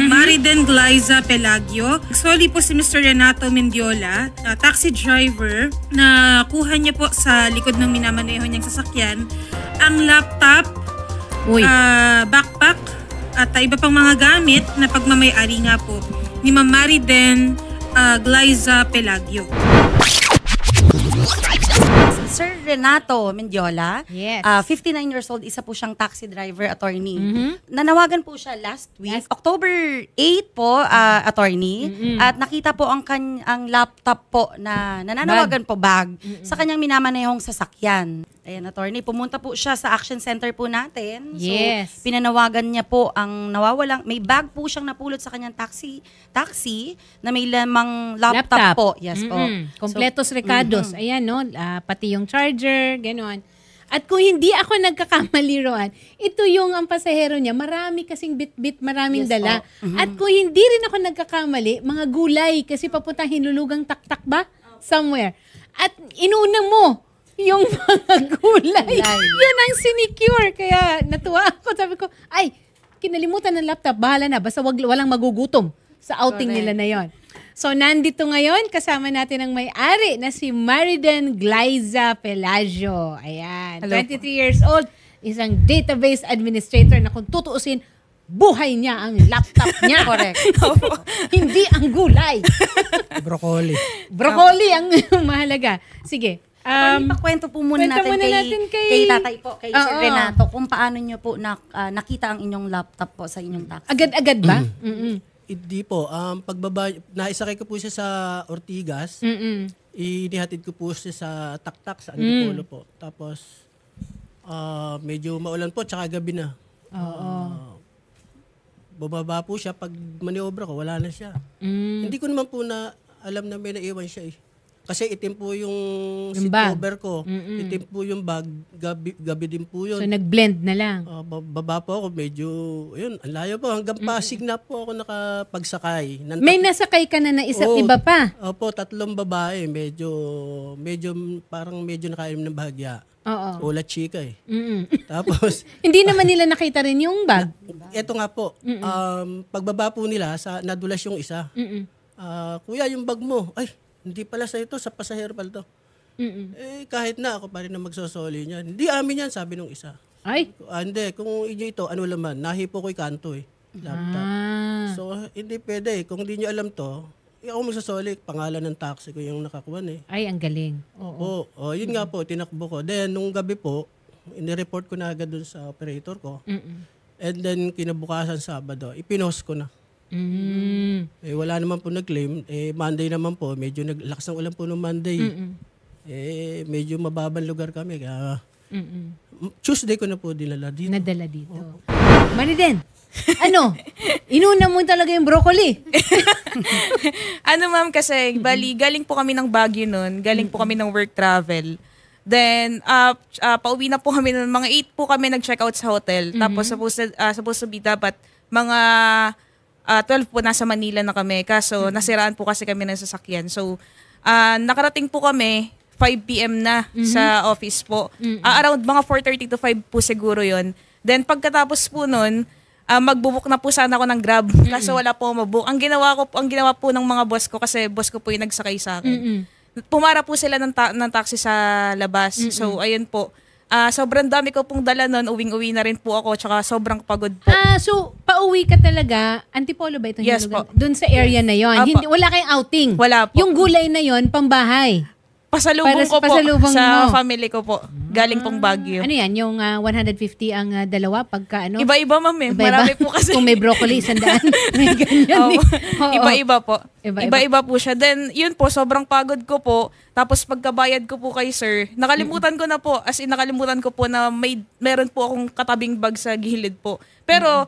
Mariden Glyza Pelagio. Actually po si Mr. Renato Mendiola, taxi driver, na kuha niya po sa likod ng minamaneho niyang sasakyan ang laptop, backpack, at iba pang mga gamit na pagmamay-ari nga po ni Ma'am Mariden Glyza Pelagio. Sir Renato Mendiola, yes. 59 years old, isa po siyang taxi driver, attorney. Nanawagan po siya last week, October 8 po, attorney, at nakita po ang laptop po na nananawagan po bag sa kanyang minamanehong sasakyan. Ayan, attorney, pumunta po siya sa action center po natin. Yes. So, pinanawagan niya po ang nawawalang, may bag po siyang napulot sa kanyang taxi na may lamang laptop po. Yes po. Kompletos recados. Ayan, no? Pati yung charger, gano'n. At kung hindi ako nagkakamali, Roan, ito yung ang pasahero niya, marami kasing bit-bit, maraming dala. At kung hindi rin ako nagkakamali, mga gulay, kasi papunta hinulugang taktak ba? Somewhere. At inuna mo yung mga gulay. Yan ang sinecure. Kaya natuwa ako. Sabi ko, ay, kinalimutan ng laptop. Bahala na. Basta walang magugutom sa outing nila na yon. So, nandito ngayon, kasama natin ang may-ari na si Mariden Glyza Pelagio. Ayan. Hello 23 years old. Isang database administrator na kung tutuusin, buhay niya ang laptop niya. Correct. Hindi ang gulay. Broccoli. Broccoli ang mahalaga. Sige. Pakwento po muna natin kay tatay po, kay Sir Renato, kung paano nyo po nakita ang inyong laptop po sa inyong taxi. Agad-agad ba? Hindi po. Pagbaba, naisakay ko po siya sa Ortigas. Inihatid ko po siya sa Taktak, sa Antipolo po. Tapos, medyo maulan po, tsaka gabi na. Bumaba po siya. Pag maniobra ko, wala na siya. Hindi ko naman po na alam na may naiwan siya eh. Kasi itim po yung seat cover ko. Itim po yung bag. Gabi din po yun. So, nag-blend na lang. Baba po ako. Medyo, yun, ang layo po. Hanggang Pasig na po ako nakapagsakay. May nasakay ka na isa't iba pa? Opo, 3 babae. Medyo parang medyo nakainom ng bahagya. Ula chika eh. Tapos, hindi naman nila nakita rin yung bag? Eto nga po. Pagbaba po nila, nadulas yung isa. Kuya, yung bag mo. Ay, hindi pala sa ito, sa pasahero pala to. Kahit na ako pa rin na magsosoli niyan. Hindi amin yan, sabi nung isa. Ay? Hindi, kung inyo ito, ano laman, nahipo ko'y kanto eh. Laptop. So, hindi pwede eh. Kung hindi nyo alam to, ako magsosoli, pangalan ng taxi ko yung nakakuan eh. Ay, ang galing. Yun nga po, tinakbo ko. Then, nung gabi po, inireport ko na agad dun sa operator ko. And then, kinabukasan Sabado, ipinost ko na. Wala naman po nag-claim. Monday naman po, medyo naglakas ng ulan po nung Monday. Medyo mababang lugar kami. Tuesday ko na po dinala dito. Nadala dito. Mariden, inuna mo talaga yung broccoli. Ma'am, kasi galing po kami ng Baguio nun. Galing po kami ng work travel. Then, pauwi na po kami nun. Mga 8 po kami nag-check out sa hotel. Tapos, supposed to be dapat mga 12 po nasa Manila na kami. Kaso, nasiraan po kasi kami ng sasakyan. So, nakarating po kami 5 p.m. na sa office po. Around mga 4:30 to 5 po siguro yon. Then, pagkatapos po nun, magbubuk na po sana ako ng Grab. Kaso wala po mabook. Ang ginawa po ng mga boss ko, kasi boss ko po yung nagsakay sa akin. Pumara po sila ng taxi sa labas. So, ayun po. Sobrang dami ko pong dala nun. Uwing-uwi na rin po ako. Tsaka sobrang pagod po. So, pauwi ka talaga. Antipolo ba itong Yes hilugan? po. Doon sa area na yon. Wala kayong outing? Wala po. Yung gulay na yon, pambahay? Pasalubong ko po sa family ko po. Galing pong Baguio. Ano yan? Yung 150 ang dalawa pagka ano? Iba-iba, ma'am eh. Marami po kasi. Kung may broccoli, 100. May ganyan. Iba-iba po. Iba-iba po siya. Then, yun po, sobrang pagod ko po. Tapos pagkabayad ko po kay sir, nakalimutan ko na po. As in, nakalimutan ko po na meron po akong katabing bag sa gilid po. Pero,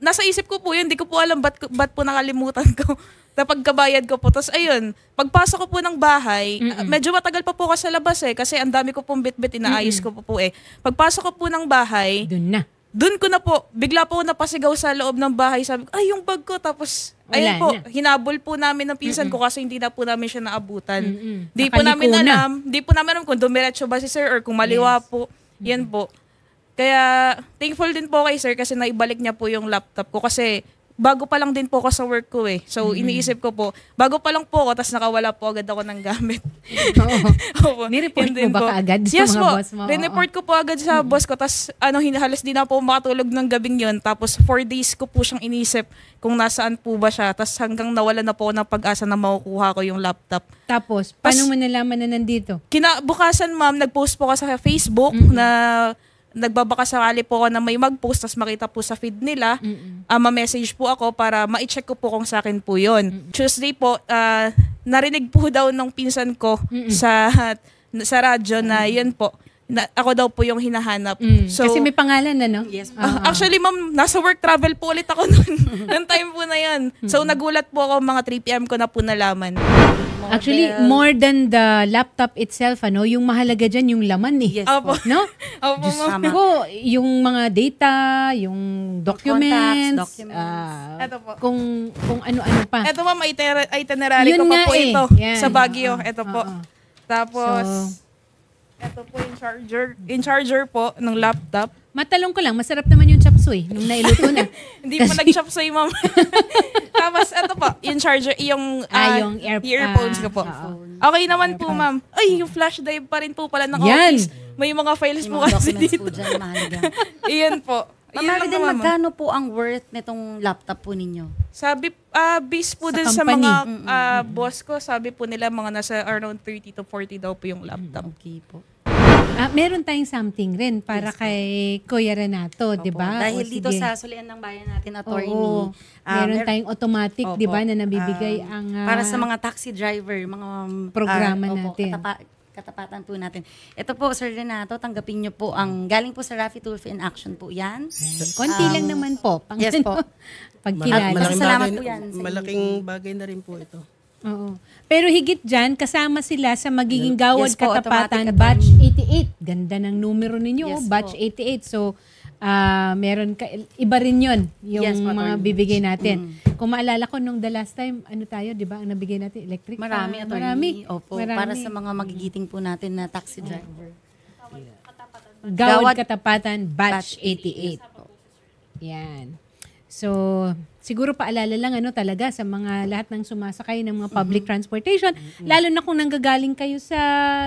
nasa isip ko po yun. Hindi ko po alam ba't po nakalimutan ko. Pagkabayad ko po. Tapos ayun, pagpasok ko po ng bahay, medyo matagal pa po ako sa labas eh. Kasi ang dami ko pong bit-bit, inaayos ko po eh. Pagpasok ko po ng bahay, doon ko na po, bigla po napasigaw sa loob ng bahay. Sabi ko, ay yung bag ko. Tapos, ayun po, hinabol po namin ng pinsan ko kasi hindi na po namin siya naabutan. Di po namin alam kung dumiretso ba si sir or kung maliwa po. Yan po. Kaya, thankful din po kay sir kasi naibalik niya po yung laptop ko kasi bago pa lang din po ako sa work ko eh. So, iniisip ko po, bago pa lang po ako, tapos nakawala po agad ako ng gamit. Oo. Opo. Nireport Yun mo din ba po. kaagad sa Yes mga po. boss mo? Rineport ko po agad sa boss ko. Tapos, halos di na po makatulog ng gabing yun. Tapos, 4 days ko po siyang inisip kung nasaan po ba siya. Tapos, hanggang nawala na po ako ng pag-asa na makukuha ko yung laptop. Tapos, paano mo nalaman na nandito? Kinabukasan, ma'am, nag-post po ako sa Facebook na nagbabaka sakali po ako na may mag-post tapos makita po sa feed nila, ma-message po ako para ma-check ko po kung sa akin po yun. Tuesday po, narinig po daw ng pinsan ko sa radyo na yun po, ako daw po yung hinahanap. So, Kasi may pangalan na, no? Yes po. actually, ma'am, nasa work travel po ulit ako noon. Noong time po na yun. So, nagulat po ako, mga 3 p.m. ko na po nalaman. Actually, more than the laptop itself, yung mahalaga dyan yung laman eh. Yes Opo. po. No? Opo, Diyos ma'am. ko, yung mga data, yung documents, documents. Ito po. kung ano-ano pa. Ito ma'am, itinerary Yun ko pa nga po eh. ito Yan. sa Baguio. Oo. Ito po. Oo. Tapos, ito po yung charger. Yung charger po ng laptop. Matalong ko lang, masarap naman yung chop suey nung nailuto na. Hindi po nag-shop sa'yo, ma'am. Tapos, ito po, yung charger, yung, yung earphones ko po. oo. Okay naman po, ma'am. Ay, yung flash drive pa rin po pala ng Yan. office. May mga files Yung po mga kasi documents dito. po dyan, mahalaga. Iyan po. Ma'am Iyan lang Mariden, naman, ma'am. magkano po ang worth nitong laptop po ninyo? Sabi, base po Sa din sa company. mga boss ko, sabi po nila mga nasa around 30 to 40 daw po yung laptop. Okay po. Meron tayong something rin para kay Kuya Renato, di ba? Dahil O, dito sige. sa Sulian ng Bayan natin, attorney. Oo. Meron tayong automatic, di ba, Opo. na nabibigay ang para sa mga taxi driver, mga programa opo, natin. katapatan po natin. Ito po, Sir Renato, tanggapin niyo po ang galing po sa Rafi Tulfo in Action po yan. konti lang naman po. Pang, Yes po. pagkilala. Malaking Salamat po yan sa malaking bagay na rin po ito. Oo. Pero higit dyan, kasama sila sa magiging Gawad Yes po, Katapatan automatic Batch attorney. 88. Ganda ng numero ninyo, Yes Batch po. 88. So, meron iba rin yun, yung Yes po, mga attorney. bibigay natin. Kung maalala ko, nung the last time, ano tayo, di ba, ang nabigay natin, electric Marami, fan. attorney. Opo, Marami. para sa mga magigiting po natin na taxi driver. Gawad Gawad Katapatan Batch 88. Yan. So, siguro paalala lang talaga sa mga lahat ng sumasakay ng mga public transportation, lalo na kung nanggagaling kayo sa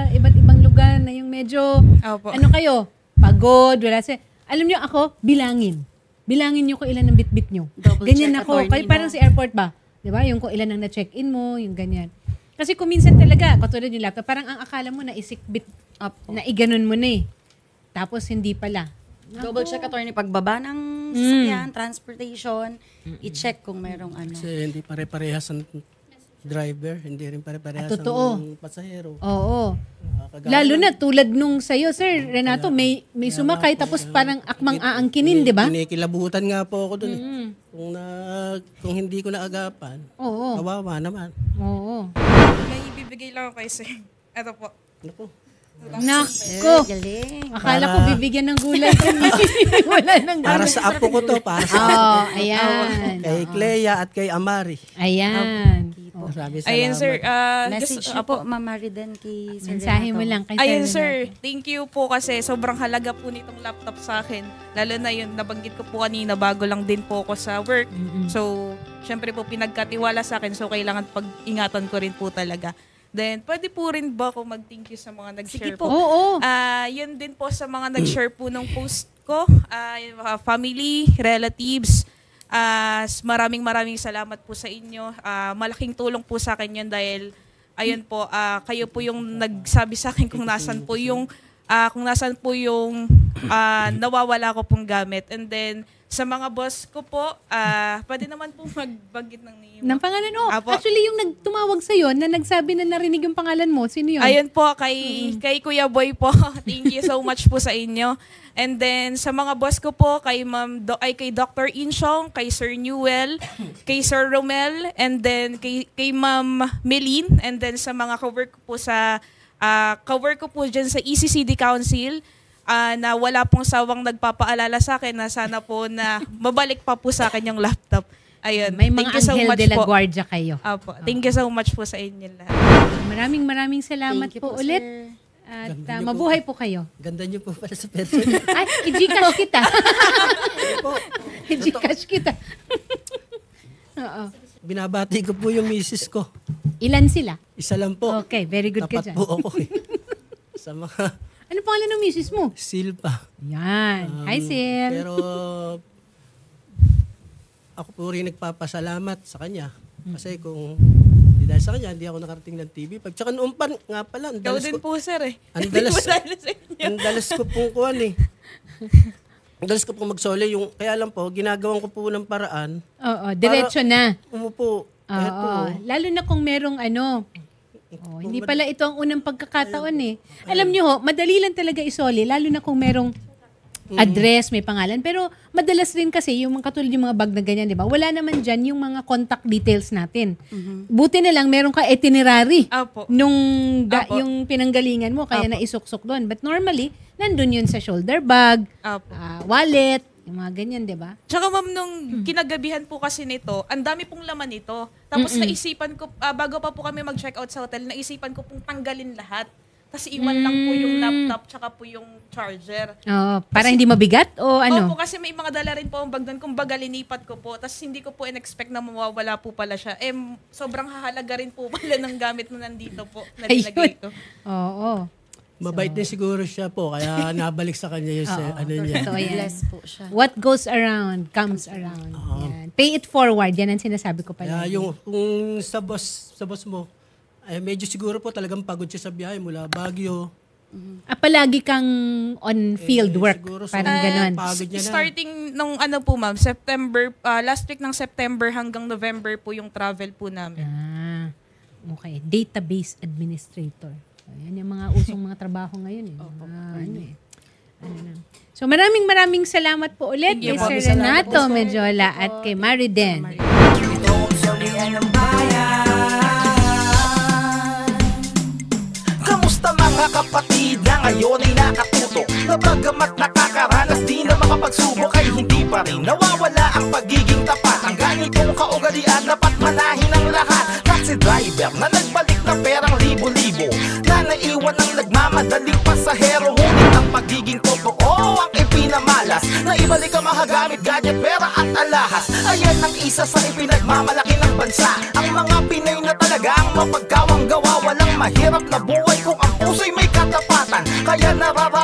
iba't ibang lugar na yung medyo Opo. kayo, pagod, wala sa alam niyo ako, bilangin. Bilangin niyo kung ilan ang bitbit niyo. Double Ganyan check, ako, attorney, kaya parang no? sa airport ba? 'Di ba? Yung kung ilan ang na-check-in mo, yung ganyan. Kasi kung minsan talaga, katulad yung laptop, parang ang akala mo na isikbit, Opo. na iganon mo na eh. Tapos hindi pala. Double check, attorney, pagbaba ng sasakyan, transportation, i-check kung merong ano. Kasi hindi pare-parehas ang driver, hindi rin pare-parehas Totoo. ang pasahero. Oo. Kagaya Lalo ng- na tulad nung sa'yo, Sir Renato, may sumakay tapos parang akmang aangkinin, di ba? Kinikilabutan nga po ako dun eh. Kung hindi ko naagapan, Oo. kawawa naman. Oo. May ibibigay lang ako kay sir. Ito po. Ano po? Nako. Galing. Akala ko bibigyan ng gulay kanya. Wala nang Para sa apo ko to, para sa Oh, ayan. kay Clea at kay Amari. Ayan. Maraming salamat. Ayun, sir. Message niyo po, Ma'am Mariden, kay Sir Mensahe Renato. mo lang kay Ayun, Sir sir. Renato. Thank you po kasi sobrang halaga po nitong laptop sa akin. Lalo na yun, nabanggit ko po kanina, bago lang din po ako sa work. So, syempre po pinagkatiwala sa akin. So, kailangan pag-ingatan ko rin po talaga. Then, pwede po rin ba ako mag-thank you sa mga nag-share Sige po. Oo. Yun din po sa mga nag-share po ng post ko. Yung mga family, relatives. Maraming salamat po sa inyo. Malaking tulong po sa akin yun dahil ayun po, kayo po yung nagsabi sa akin kung nasan po yung nawawala ko pong gamit. And then sa mga boss ko po, pwede naman po magbanggit ng name. Ng pangalan, Apo. Actually, yung nagtumawag sa'yo na nagsabi na narinig yung pangalan mo, sino yun? Ayun po, kay Kuya Boy po. Thank you so much po sa inyo. And then, sa mga boss ko po, kay kay Dr. Inchong, kay Sir Newell, kay Sir Romel, and then kay Ma'am Meline, and then sa mga cowork ko po cowork ko po dyan sa ECCD Council, na wala pong sawang nagpapaalala sa akin na sana po na mabalik pa po sa akin yung laptop. Ayun. May mga Thank you so Angel much de la po. Guardia kayo. Apo. Thank you so much po sa inyo lahat. Maraming salamat Thank you po po, ulit. sir. At Ganda niyo po. mabuhay po kayo. Ganda niyo po para sa person. Ay, i-Gcash kita. I-Gcash kita. Oo. Binabati ko po yung misis ko. Ilan sila? Isa lang po. Okay, very good ka Tapat dyan. po ako eh. Sa mga Ano pangalan ng misis mo? silpa. Yan. Hi, Sil. Pero ako po rin nagpapasalamat sa kanya. Kasi kung di dahil sa kanya, hindi ako nakarating ng TV. Tsaka noon pa nga pala, ang Ikaw dalas din ko, po, sir eh. ang dalas, Dahil sa inyo. ang dalas ko pong kuhan eh. Ang dalas ko pong magsole. Kaya lang po, ginagawan ko po ng paraan. Oo, diretso na. Umupo. Eto. Oo. Lalo na kung merong hindi pala ito ang unang pagkakataon eh. Alam nyo ho, madali lang talaga isoli, lalo na kung merong address, may pangalan. Pero madalas rin kasi, yung katulad yung mga bag na ganyan, di ba? Wala naman dyan yung mga contact details natin. Buti na lang, meron ka itinerary Apo. Apo. yung pinanggalingan mo, kaya naisuksok doon. But normally, nandun yun sa shoulder bag, Apo. wallet, yung mga ganyan, di ba? Tsaka ma'am, nung kinagabihan po kasi nito, ang dami pong laman nito. Tapos naisipan ko, bago pa po kami mag-check out sa hotel, naisipan ko pong tanggalin lahat. Tapos iwan lang po yung laptop tsaka po yung charger. Oo, para hindi mabigat o ano? Opo, kasi may mga dala rin po ang bag doon. Kumbaga, linipat ko po. Tapos hindi ko po in-expect na mawawala po pala siya. Sobrang hahalaga rin po pala ng gamit na nandito po. Na nilagay ko. Oo. Mabait din siguro siya po. Kaya nabalik sa kanya yung niya. Totoo yan. Bless po siya. What goes around comes around. Yan. Pay it forward. Yan ang sinasabi ko pala. Kaya kung sa boss mo, medyo siguro po talagang pagod siya sa biyahe mula Baguio. Palagi kang on field work. siguro Parang ganon. pagod niya na. Starting nung po ma'am, September, last week ng September hanggang November po yung travel po namin. Okay. Database administrator. Yan yung mga usong mga trabaho ngayon. So maraming salamat po ulit kay Sir Renato Medjola at kay Mariden. Kamusta mga kapatid na ngayon ay nakatuto, na bagamat nakakaranas di na makapagsubok ay hindi pa rin nawawala ang pagiging tapat. Ang ganitong kaugalian dapat manahin ng lahat. Taxi driver na nagbalik na perang libo-libo, na naiwan ang nagmamadaling pasahero. Ngunit ang pagiging totoo ang ipinamalas, na ibalik ang mahagamit, gadget, pera at alahas. Ayan ang isa sa ipinagmamalaki ng bansa, ang mga Pinoy na talaga ang mapagkawang gawa. Walang mahirap na buhay kung ang puso'y may katapatan. Kaya nararapat